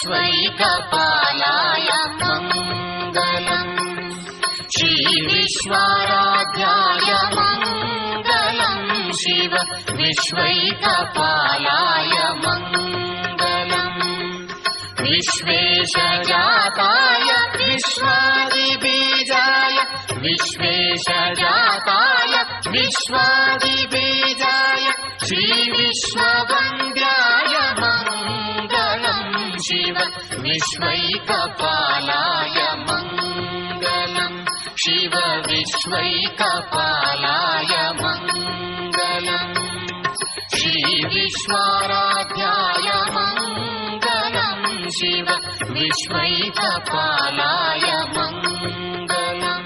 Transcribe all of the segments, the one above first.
विश्वैकपालाय मङ्गलम् श्रीविश्वाराध्याय मङ्गलम् शिव विश्वैकपालाय मङ्गलम् विश्वेशजाताय विश्वादिबीजाय विश्वेशजाताय विश्वादिबीजाय श्रीविश्ववन्द्याय मङ्गलम् शिव विश्वैकपालाय मङ्गलम् शिव विश्वैकपालाय मङ्गलम् श्रीविश्वाराध्याय मङ्गलम् शिव विश्वैकपालाय मङ्गलम्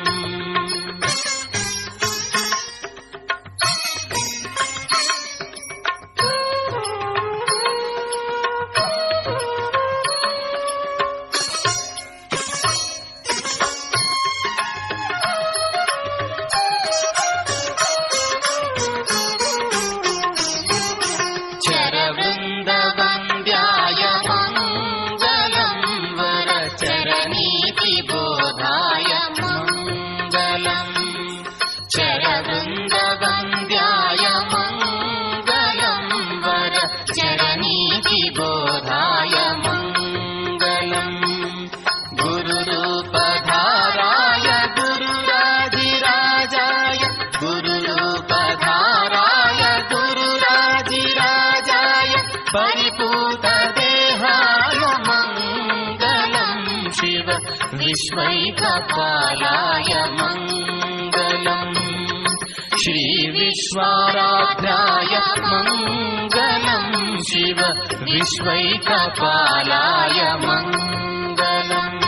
बोधाय मङ्गलम् गुरुरूपधाराय गुरुराजिराजाय गुरुरूपधाराय गुरुराजिराजाय परिपूतदेहाय मङ्गलम् शिव विश्वैकपालाय मङ्गलम् श्रीविश्वाराध्याय मङ्गलम् शिव विश्वैकपालाय मङ्गलम्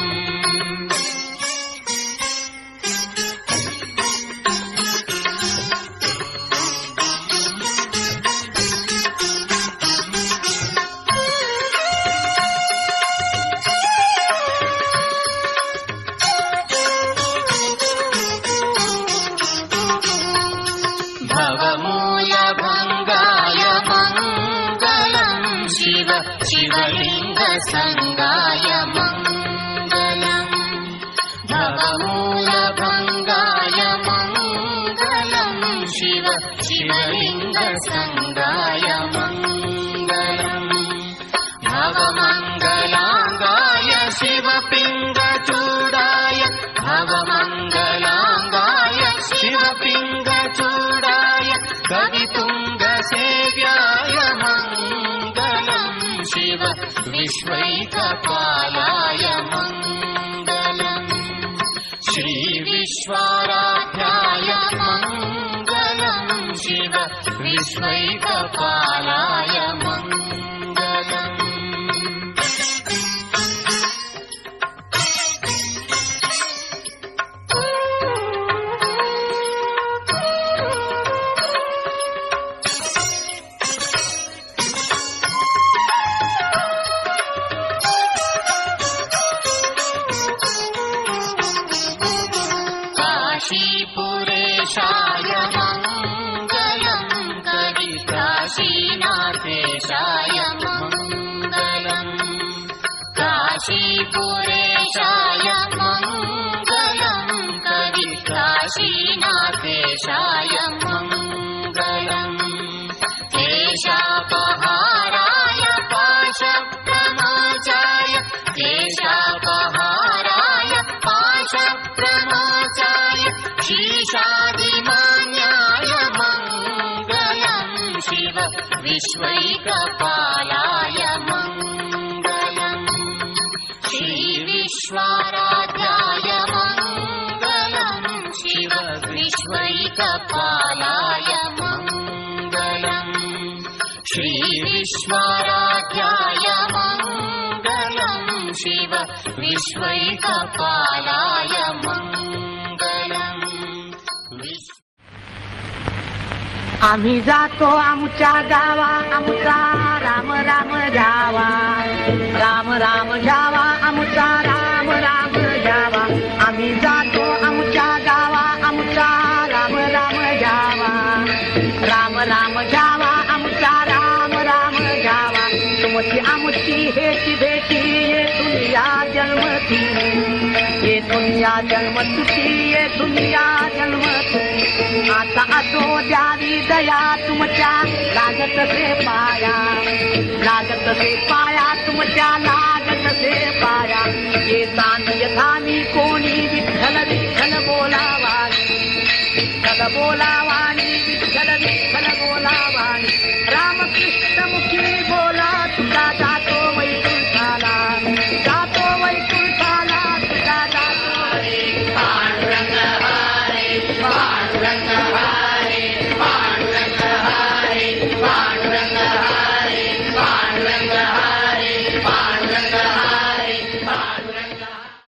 भवमूलभङ्गाय मङ्गलम् शिव शिवलिङ्गसङ्गाय मङ्गलम् भवमूलभङ्गाय मङ्गलम् शिव शिवलिङ्गसङ्गाय मङ्गलम् भवमङ्गलाङ्गाय शिवपिङ्गचूडाय भवमङ्गलाङ्गाय शिवपिङ्गचूडाय कवितुङ्गसेव्याय मङ्गलम् शिव विश्वैकपालाय मङ्गलम् श्रीविश्वाराध्याय मङ्गलम् शिव विश्वैकपालाय मङ्गलम् काशीपुरेशाय मङ्गलम् कविकाशीनाथेशाय मङ्गलम् काशीपुरेशाय मङ्गलम् कविकाशीनाथेशाय मङ्गलम् केशापहाराय पाशप्रमोचाय केशापहाराय पाशप्रमोचाय शीशादिमान्याय मङ्गलम् शिव विश्वैकपालाय मङ्गलम् श्रीविश्वाराध्याय मङ्गलम् शिव विश्वैकपालाय मङ्गलम् श्रीविश्वाराध्याय मङ्गलम् शिव विश्वैकपालाय मङ्गलम् आम्ही जातो आमच्या गावा आमचा राम राम जावा राम राम जावा आमचा राम राम जावा आम्ही जातो आमच्या गावा आमचा राम राम जावा राम राम जावा आमचा राम राम जावा तुमची आमची हेची भेटी तुटी ये दुनिया जन्म तुटी ये दुनिया जन्म तुटी आता असो द्यावी दया तुमच्या लागत से पाया तुमच्या लागत से पाया ये तान यथानी कोणी विठ्ठल विठ्ठल बोलावानी विठ्ठल बोलावानी विठ्ठल विठ्ठल बोलावानी